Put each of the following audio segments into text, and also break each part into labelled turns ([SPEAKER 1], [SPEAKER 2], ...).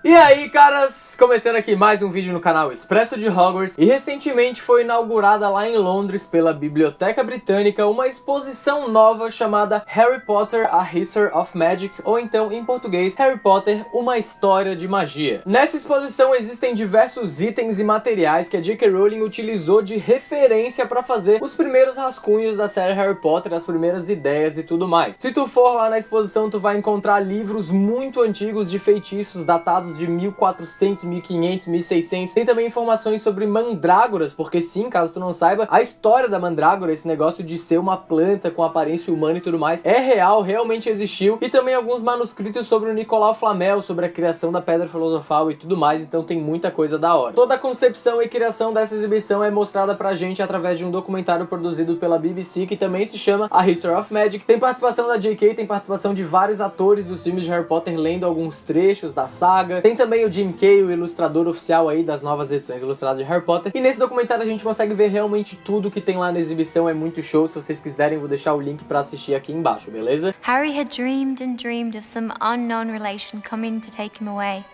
[SPEAKER 1] E aí, caras, começando aqui mais um vídeo no canal Expresso de Hogwarts, e recentemente foi inaugurada lá em Londres pela Biblioteca Britânica uma exposição nova chamada Harry Potter: A History of Magic, ou então em português, Harry Potter: Uma História de Magia. Nessa exposição existem diversos itens e materiais que a J.K. Rowling utilizou de referência para fazer os primeiros rascunhos da série Harry Potter, as primeiras ideias e tudo mais. Se tu for lá na exposição, tu vai encontrar livros muito antigos de feitiços datados de 1400, 1500, 1600. Tem também informações sobre mandrágoras, porque sim, caso tu não saiba, a história da mandrágora, esse negócio de ser uma planta com aparência humana e tudo mais, é real, realmente existiu. E também alguns manuscritos sobre o Nicolau Flamel, sobre a criação da Pedra Filosofal e tudo mais, então tem muita coisa da hora. Toda a concepção e criação dessa exibição é mostrada pra gente através de um documentário produzido pela BBC, que também se chama A History of Magic. Tem participação da J.K., tem participação de vários atores dos filmes de Harry Potter lendo alguns trechos da saga. Tem também o Jim Kay, o ilustrador oficial aí das novas edições ilustradas de Harry Potter. E nesse documentário a gente consegue ver realmente tudo que tem lá na exibição, é muito show. Se vocês quiserem, vou deixar o link pra assistir aqui embaixo, beleza?
[SPEAKER 2] Harry had dreamed and dreamed of some unknown relation coming to take him away,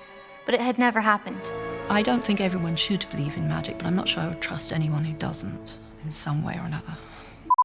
[SPEAKER 2] but it had never happened.
[SPEAKER 3] I don't think everyone should believe in magic, but I'm not sure I would trust anyone who doesn't, in some way or another.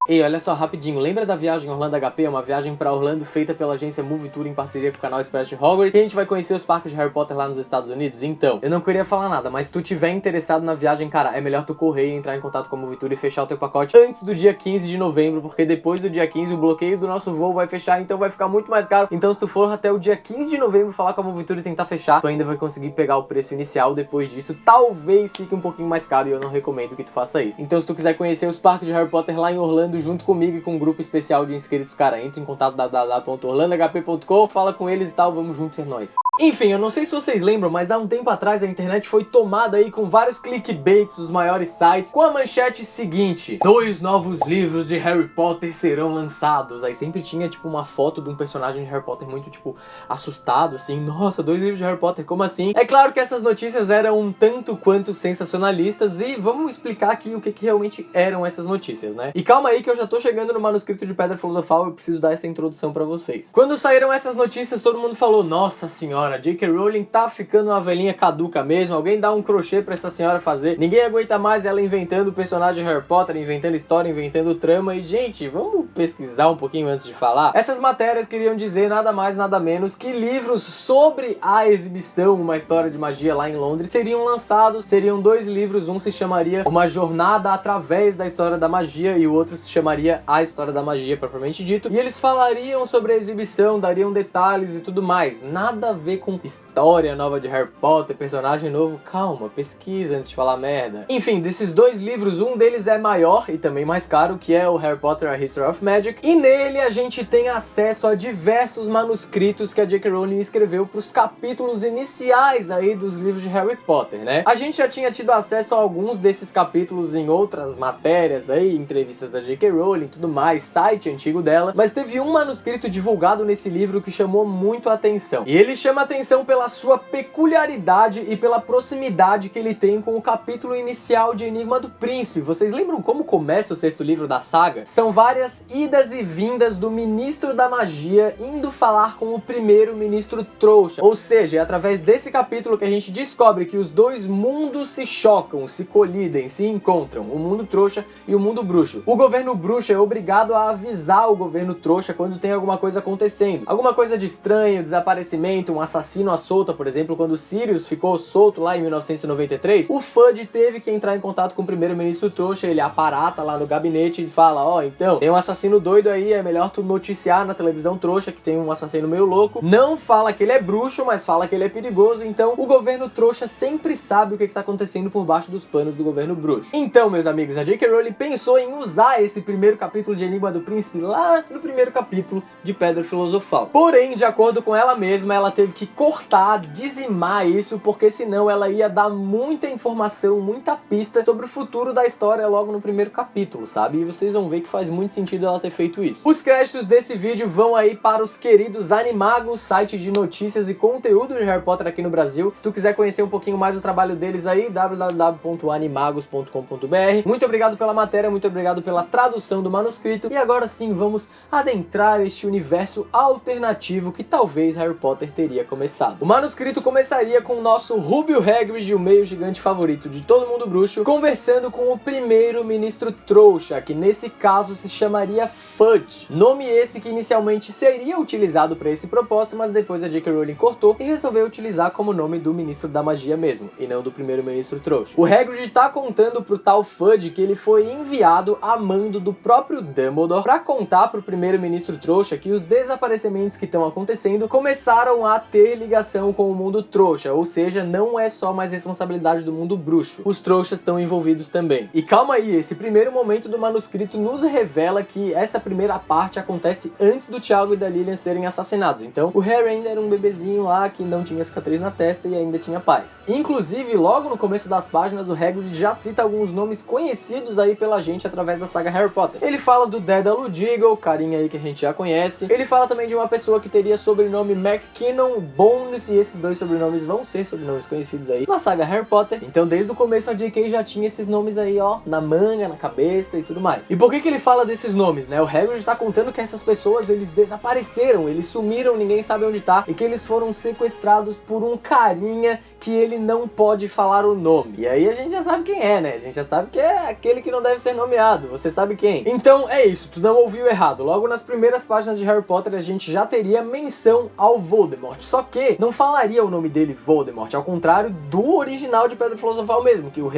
[SPEAKER 1] E olha só, rapidinho, lembra da viagem Orlando HP? Uma viagem pra Orlando feita pela agência Movie Tour em parceria com o canal Expresso de Hogwarts, e a gente vai conhecer os parques de Harry Potter lá nos Estados Unidos? Então, eu não queria falar nada, mas se tu tiver interessado na viagem, cara, é melhor tu correr e entrar em contato com a Movie Tour e fechar o teu pacote antes do dia 15 de novembro, porque depois do dia 15 o bloqueio do nosso voo vai fechar, então vai ficar muito mais caro. Então se tu for até o dia 15 de novembro falar com a Movie Tour e tentar fechar, tu ainda vai conseguir pegar o preço inicial. Depois disso, talvez fique um pouquinho mais caro, e eu não recomendo que tu faça isso. Então se tu quiser conhecer os parques de Harry Potter lá em Orlando junto comigo e com um grupo especial de inscritos, cara, entra em contato www.orlandohp.com, fala com eles e tal, vamos juntos, é nóis. Enfim, eu não sei se vocês lembram, mas há um tempo atrás a internet foi tomada aí com vários clickbaits dos maiores sites, com a manchete seguinte: 2 novos livros de Harry Potter serão lançados. Aí sempre tinha, tipo, uma foto de um personagem de Harry Potter muito, tipo, assustado, assim, nossa, 2 livros de Harry Potter, como assim? É claro que essas notícias eram um tanto quanto sensacionalistas, e vamos explicar aqui o que realmente eram essas notícias, né? E calma aí que eu já tô chegando no manuscrito de Pedra Filosofal, eu preciso dar essa introdução pra vocês. Quando saíram essas notícias, todo mundo falou: nossa senhora, J.K. Rowling tá ficando uma velhinha caduca mesmo, alguém dá um crochê pra essa senhora fazer, ninguém aguenta mais ela inventando o personagem de Harry Potter, inventando história, inventando trama. E gente, vamos pesquisar um pouquinho antes de falar. Essas matérias queriam dizer nada mais nada menos que livros sobre a exibição Uma História de Magia lá em Londres seriam lançados. Seriam 2 livros, um se chamaria Uma Jornada Através da História da Magia e o outro se chamaria A História da Magia propriamente dito, e eles falariam sobre a exibição, dariam detalhes e tudo mais. Nada a ver com história nova de Harry Potter, personagem novo. Calma, pesquisa antes de falar merda. Enfim, desses 2 livros, um deles é maior e também mais caro, que é o Harry Potter: A History of Magic, e nele a gente tem acesso a diversos manuscritos que a J.K. Rowling escreveu pros capítulos iniciais aí dos livros de Harry Potter, né? A gente já tinha tido acesso a alguns desses capítulos em outras matérias aí, entrevistas da J.K. Rowling e tudo mais, site antigo dela, mas teve um manuscrito divulgado nesse livro que chamou muito a atenção. E ele chama a atenção pela sua peculiaridade e pela proximidade que ele tem com o capítulo inicial de Enigma do Príncipe. Vocês lembram como começa o 6º livro da saga? São várias idas e vindas do Ministro da Magia indo falar com o primeiro-ministro trouxa. Ou seja, é através desse capítulo que a gente descobre que os 2 mundos se chocam, se colidem, se encontram, o mundo trouxa e o mundo bruxo. O governo bruxo é obrigado a avisar o governo trouxa quando tem alguma coisa acontecendo, alguma coisa de estranho, desaparecimento, um assassino à solta. Por exemplo, quando Sirius ficou solto lá em 1993, o Fudge teve que entrar em contato com o primeiro-ministro trouxa. Ele aparata lá no gabinete e fala: ó, então, tem um assassino doido aí, é melhor tu noticiar na televisão trouxa que tem um assassino meio louco. Não fala que ele é bruxo, mas fala que ele é perigoso. Então o governo trouxa sempre sabe o que tá acontecendo por baixo dos panos do governo bruxo. Então, meus amigos, a J.K. Rowling pensou em usar esse primeiro capítulo de Enigma do Príncipe lá no primeiro capítulo de Pedra Filosofal. Porém, de acordo com ela mesma, ela teve que cortar, dizimar isso, porque senão ela ia dar muita informação, muita pista sobre o futuro da história logo no primeiro capítulo, sabe? E vocês vão ver que faz muito sentido ela ter feito isso. Os créditos desse vídeo vão aí para os queridos Animagos, site de notícias e conteúdo de Harry Potter aqui no Brasil. Se tu quiser conhecer um pouquinho mais o trabalho deles aí, www.animagos.com.br. Muito obrigado pela matéria, muito obrigado pela tradução tradução do manuscrito, e agora sim vamos adentrar este universo alternativo que talvez Harry Potter teria começado. O manuscrito começaria com o nosso Rubio Hagrid, o meio gigante favorito de todo mundo bruxo, conversando com o primeiro-ministro trouxa, que nesse caso se chamaria Fudge. Nome esse que inicialmente seria utilizado para esse propósito, mas depois a J.K. Rowling cortou e resolveu utilizar como nome do ministro da magia mesmo, e não do primeiro-ministro trouxa. O Hagrid tá contando pro tal Fudge que ele foi enviado a mando do próprio Dumbledore para contar pro primeiro-ministro trouxa que os desaparecimentos que estão acontecendo começaram a ter ligação com o mundo trouxa, ou seja, não é só mais responsabilidade do mundo bruxo. Os trouxas estão envolvidos também. E calma aí, esse primeiro momento do manuscrito nos revela que essa primeira parte acontece antes do Tiago e da Lilian serem assassinados. Então, o Harry ainda era um bebezinho lá que não tinha cicatriz na testa e ainda tinha paz. Inclusive, logo no começo das páginas, o Hagrid já cita alguns nomes conhecidos aí pela gente através da saga Harry Potter. Ele fala do Dédalo Diggle, carinha aí que a gente já conhece. Ele fala também de uma pessoa que teria sobrenome McKinnon Bones, e esses dois sobrenomes vão ser sobrenomes conhecidos aí na saga Harry Potter. Então, desde o começo a J.K. já tinha esses nomes aí, ó, na manga, na cabeça e tudo mais. E por que ele fala desses nomes, né? O Hagrid tá contando que essas pessoas, eles desapareceram, eles sumiram, ninguém sabe onde tá, e que eles foram sequestrados por um carinha que ele não pode falar o nome. E aí a gente já sabe quem é, né? A gente já sabe que é aquele que não deve ser nomeado, você sabe quem. Então é isso, tu não ouviu errado. Logo nas primeiras páginas de Harry Potter a gente já teria menção ao Voldemort, só que não falaria o nome dele Voldemort, ao contrário do original de Pedra Filosofal mesmo, que o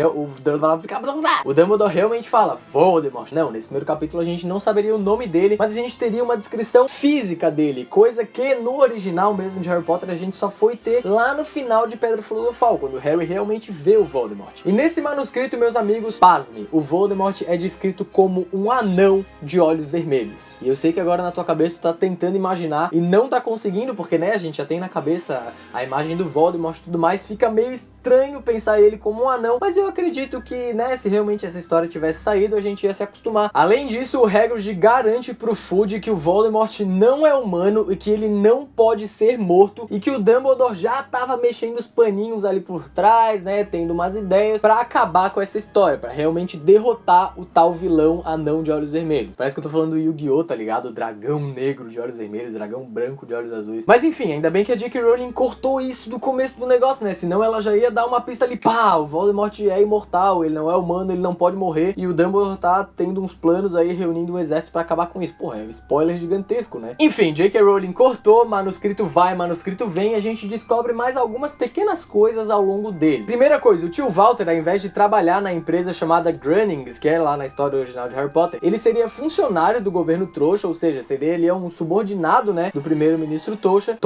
[SPEAKER 1] Dumbledore realmente fala Voldemort. Não, nesse primeiro capítulo a gente não saberia o nome dele, mas a gente teria uma descrição física dele, coisa que no original mesmo de Harry Potter a gente só foi ter lá no final de Pedra Filosofal, quando o Harry realmente vê o Voldemort. E nesse manuscrito, meus amigos, pasme, o Voldemort é descrito como um anão de olhos vermelhos. E eu sei que agora na tua cabeça tu tá tentando imaginar e não tá conseguindo, porque né, a gente já tem na cabeça a imagem do Voldemort e tudo mais, fica meio estranho pensar ele como um anão, mas eu acredito que, né, se realmente essa história tivesse saído, a gente ia se acostumar. Além disso, o Hagrid garante pro Fudge que o Voldemort não é humano e que ele não pode ser morto, e que o Dumbledore já tava mexendo os paninhos ali por trás, né, tendo umas ideias pra acabar com essa história, pra realmente derrotar o tal vilão anão de olhos vermelhos. Parece que eu tô falando do Yu-Gi-Oh, tá ligado? O dragão negro de olhos vermelhos, dragão branco de olhos azuis. Mas enfim, ainda bem que a J.K. Rowling cortou isso do começo do negócio, né? Senão ela já ia dar uma pista ali, pá, o Voldemort é imortal, ele não é humano, ele não pode morrer, e o Dumbledore tá tendo uns planos aí, reunindo um exército pra acabar com isso. Porra, é um spoiler gigantesco, né? Enfim, J.K. Rowling cortou, manuscrito vai, manuscrito vem, e a gente descobre mais algumas pequenas coisas ao longo dele. Primeira coisa, o tio Walter, ao invés de trabalhar na empresa chamada Grunnings, que é lá na história original de Harry Potter, ele seria funcionário do governo trouxa, ou seja, seria ele um subordinado, né, do primeiro-ministro trouxa,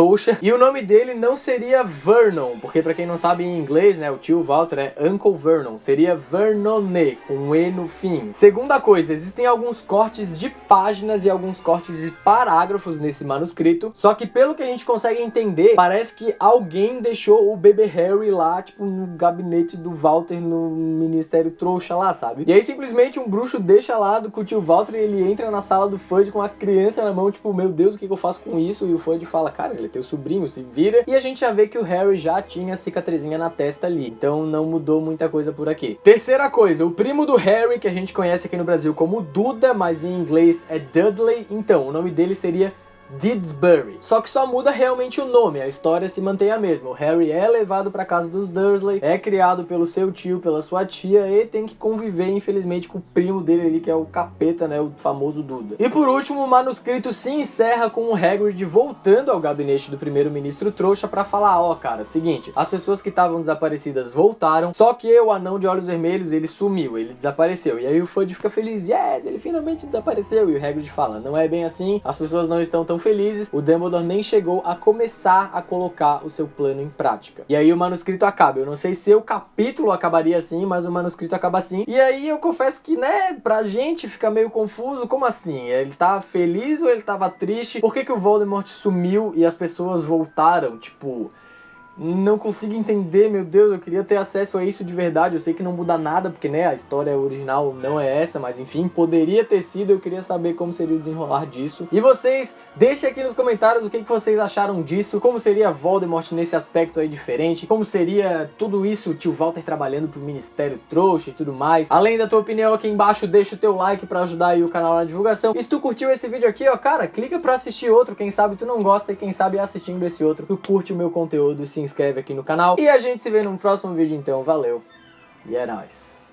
[SPEAKER 1] e o nome dele não seria Vernon, porque pra quem não sabe em inglês, né, o tio Walter é Uncle Vernon, seria Vernone, com um E no fim. Segunda coisa, existem alguns cortes de páginas e alguns cortes de parágrafos nesse manuscrito, só que pelo que a gente consegue entender, parece que alguém deixou o bebê Harry lá, tipo, no gabinete do Walter no Ministério Trouxa lá, sabe? E aí simplesmente um bruxo deixa lá com o tio Walter e ele entra na sala do Fudge com a criança na mão, tipo, meu Deus, o que eu faço com isso? E o Fudge fala, cara, ele é teu sobrinho, se vira. E a gente já vê que o Harry já tinha a cicatrizinha na testa ali, então não mudou muita coisa por aqui. Terceira coisa, o primo do Harry, que a gente conhece aqui no Brasil como Duda, mas em inglês é Dudley, então o nome dele seria Didsbury. Só que só muda realmente o nome, a história se mantém a mesma. O Harry é levado pra casa dos Dursley, é criado pelo seu tio, pela sua tia, e tem que conviver, infelizmente, com o primo dele ali, que é o capeta, né, o famoso Duda. E por último, o manuscrito se encerra com o Hagrid voltando ao gabinete do primeiro-ministro trouxa pra falar, ó, cara, é o seguinte, as pessoas que estavam desaparecidas voltaram, só que o anão de olhos vermelhos, ele sumiu, ele desapareceu. E aí o Fudge fica feliz, yes, ele finalmente desapareceu. E o Hagrid fala, não é bem assim, as pessoas não estão tão felizes, o Dumbledore nem chegou a começar a colocar o seu plano em prática. E aí o manuscrito acaba. Eu não sei se o capítulo acabaria assim, mas o manuscrito acaba assim. E aí eu confesso que, né, pra gente fica meio confuso. Como assim? Ele tá feliz ou ele tava triste? Por que que o Voldemort sumiu e as pessoas voltaram? Tipo, Não consigo entender, meu Deus, eu queria ter acesso a isso de verdade. Eu sei que não muda nada, porque, né, a história original não é essa, mas enfim, poderia ter sido. Eu queria saber como seria o desenrolar disso. E vocês, deixem aqui nos comentários o que vocês acharam disso, como seria Voldemort nesse aspecto aí diferente, como seria tudo isso, o tio Walter trabalhando pro Ministério Trouxa e tudo mais. Além da tua opinião aqui embaixo, deixa o teu like pra ajudar aí o canal na divulgação. E se tu curtiu esse vídeo aqui, ó, cara, clica pra assistir outro, quem sabe tu não gosta e quem sabe assistindo esse outro, tu curte o meu conteúdo e se inscreve aqui no canal. E a gente se vê no próximo vídeo então, valeu e é nóis.